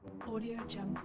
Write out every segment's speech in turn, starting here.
Audio Jungle.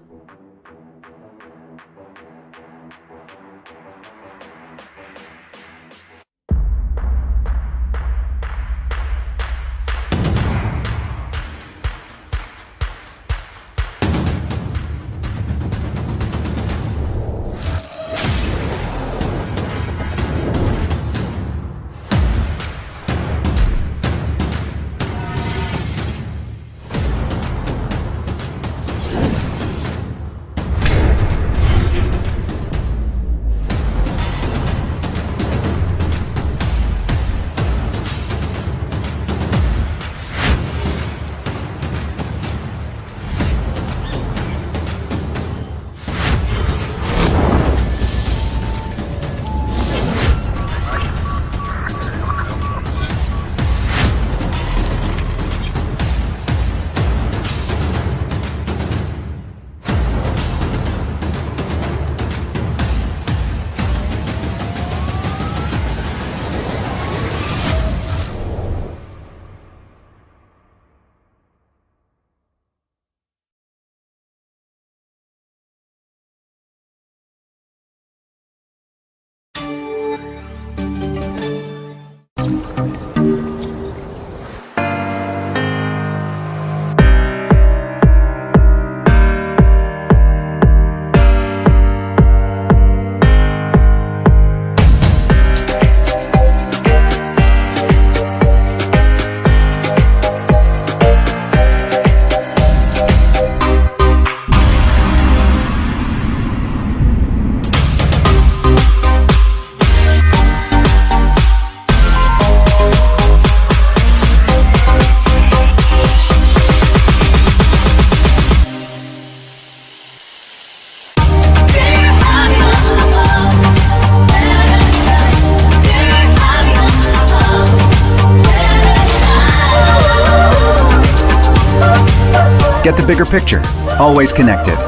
Get the bigger picture, always connected.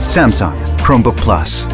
Samsung Chromebook Plus.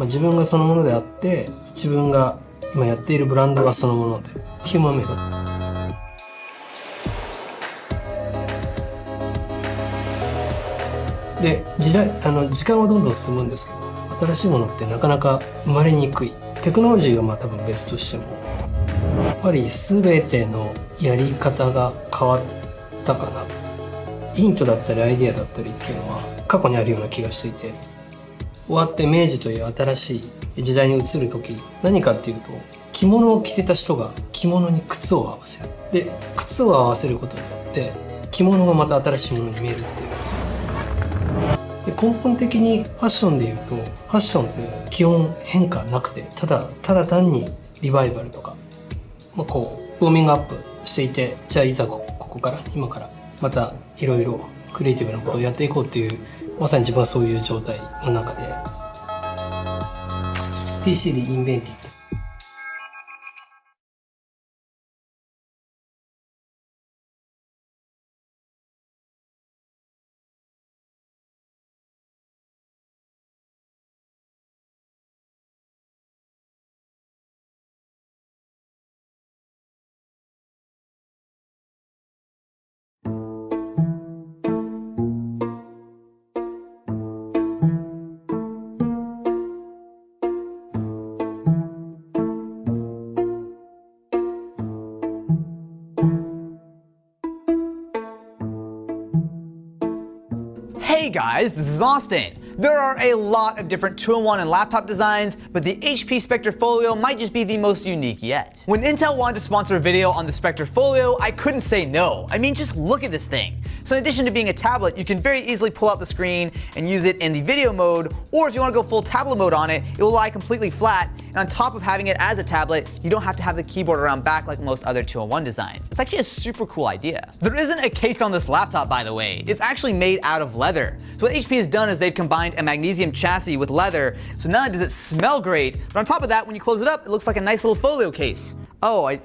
自分がそのものであって、自分が今やっているブランドがそのもので、ヒューマンメイド。で、時間はどんどん進むんですけど、新しいものってなかなか生まれにくい。テクノロジーが多分別としても、やっぱり全てのやり方が変わったかな。ヒントだったりアイディアだったりっていうのは過去にあるような気がしていて、終わって明治という新しい時代に移る時、何かっていうと、着物を着てた人が着物に靴を合わせる。で、靴を合わせることによって着物がまた新しいものに見えるっていう。で、根本的にファッションでいうと、ファッションって基本変化なくて、ただ単にリバイバルとか、ウォーミングアップしていて、じゃあいざここから今からまたいろいろクリエイティブなことをやっていこうっていう、まさに自分はそういう状態の中で PC リインベンティング。Hey guys, this is Austin. There are a lot of different 2-in-1 and laptop designs, but the HP Spectre Folio might just be the most unique yet. When Intel wanted to sponsor a video on the Spectre Folio, I couldn't say no. I mean, just look at this thing. So in addition to being a tablet, you can very easily pull out the screen and use it in the video mode, or if you want to go full tablet mode on it, it will lie completely flat, and on top of having it as a tablet, you don't have to have the keyboard around back like most other 2-in-1 designs. It's actually a super cool idea. There isn't a case on this laptop, by the way. It's actually made out of leather. So what HP has done is they've combined a magnesium chassis with leather, so not only does it smell great, but on top of that, when you close it up, it looks like a nice little folio case. Oh, is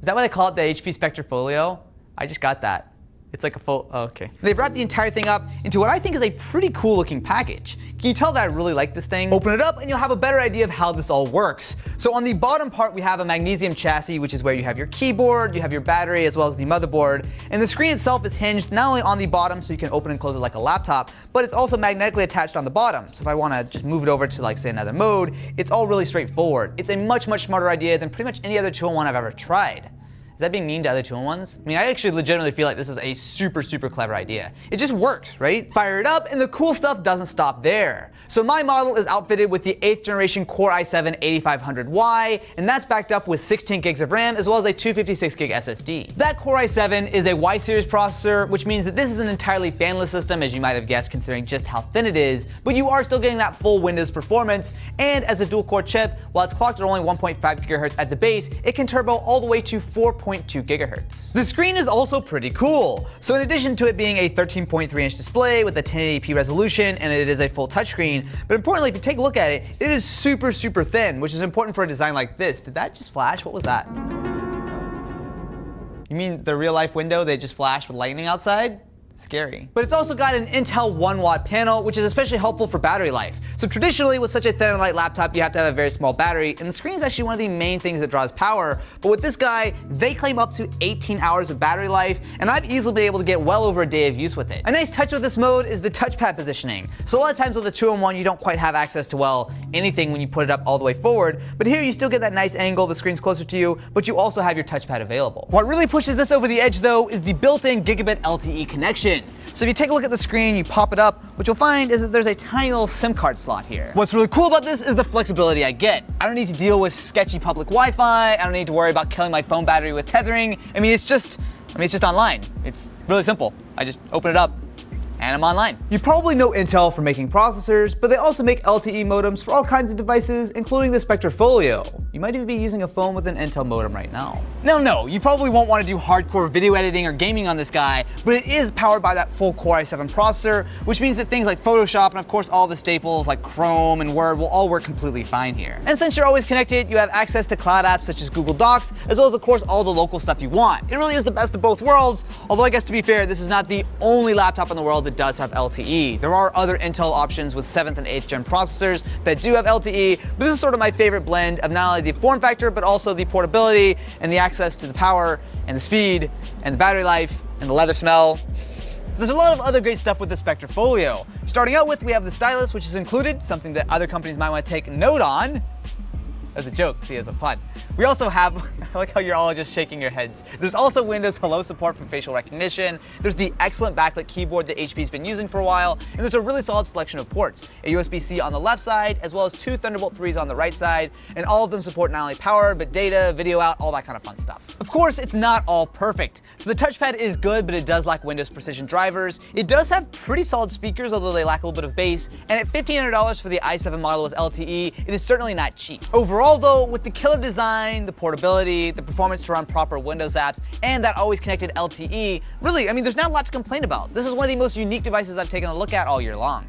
that why they call it the HP Spectre Folio? I just got that. It's like a full, oh, okay. They've wrapped the entire thing up into what I think is a pretty cool looking package. Can you tell that I really like this thing? Open it up and you'll have a better idea of how this all works. So on the bottom part, we have a magnesium chassis, which is where you have your keyboard, you have your battery, as well as the motherboard. And the screen itself is hinged not only on the bottom, so you can open and close it like a laptop, but it's also magnetically attached on the bottom. So if I want to just move it over to, like, say, another mode, it's all really straightforward. It's a much, much smarter idea than pretty much any other 2-in-1 I've ever tried. Is that being mean to other 2-in-1s? I mean, I actually legitimately feel like this is a super, super clever idea. It just works, right? Fire it up, and the cool stuff doesn't stop there. So my model is outfitted with the 8th generation Core i7-8500Y, and that's backed up with 16 gigs of RAM, as well as a 256 gig SSD. That Core i7 is a Y series processor, which means that this is an entirely fanless system, as you might have guessed, considering just how thin it is, but you are still getting that full Windows performance, and as a dual-core chip, while it's clocked at only 1.5 GHz at the base, it can turbo all the way to 4.2 GHz. The screen is also pretty cool. So in addition to it being a 13.3-inch display with a 1080p resolution, and it is a full touchscreen, but importantly, if you take a look at it, it is super, super thin, which is important for a design like this. Did that just flash? What was that? You mean the real life window, they just flashed with lightning outside? Scary. But it's also got an Intel 1-watt panel, which is especially helpful for battery life. So traditionally, with such a thin and light laptop, you have to have a very small battery, and the screen is actually one of the main things that draws power. But with this guy, they claim up to 18 hours of battery life, and I've easily been able to get well over a day of use with it. A nice touch with this mode is the touchpad positioning. So a lot of times with a 2-in-1, you don't quite have access to, well, anything when you put it up all the way forward, but here you still get that nice angle, the screen's closer to you, but you also have your touchpad available. What really pushes this over the edge, though, is the built-in gigabit LTE connection. So if you take a look at the screen, you pop it up, what you'll find is that there's a tiny little SIM card slot here. What's really cool about this is the flexibility I get. I don't need to deal with sketchy public Wi-Fi, I don't need to worry about killing my phone battery with tethering. It's just online. It's really simple. I just open it up, and I'm online. You probably know Intel for making processors, but they also make LTE modems for all kinds of devices, including the Spectre Folio. you might even be using a phone with an Intel modem right now. Now, no, you probably won't want to do hardcore video editing or gaming on this guy, but it is powered by that full Core i7 processor, which means that things like Photoshop and of course all the staples like Chrome and Word will all work completely fine here. And since you're always connected, you have access to cloud apps such as Google Docs, as well as of course all the local stuff you want. It really is the best of both worlds, although I guess to be fair, this is not the only laptop in the world that does have LTE. There are other Intel options with 7th and 8th gen processors that do have LTE, but this is sort of my favorite blend of not only the form factor, but also the portability and the access to the power and the speed and the battery life and the leather smell. There's a lot of other great stuff with the Spectre Folio. Starting out with, we have the stylus, which is included, something that other companies might want to take note on. As a joke, see, as a pun. We also have, I like how you're all just shaking your heads. There's also Windows Hello support for facial recognition. There's the excellent backlit keyboard that HP's been using for a while, and there's a really solid selection of ports. A USB-C on the left side, as well as 2 Thunderbolt 3s on the right side, and all of them support not only power, but data, video out, all that kind of fun stuff. Of course, it's not all perfect. So the touchpad is good, but it does lack Windows Precision drivers. It does have pretty solid speakers, although they lack a little bit of bass, and at $1,500 for the i7 model with LTE, it is certainly not cheap. Overall though, with the killer design, the portability, the performance to run proper Windows apps, and that always connected LTE, really, I mean, there's not a lot to complain about. This is one of the most unique devices I've taken a look at all year long.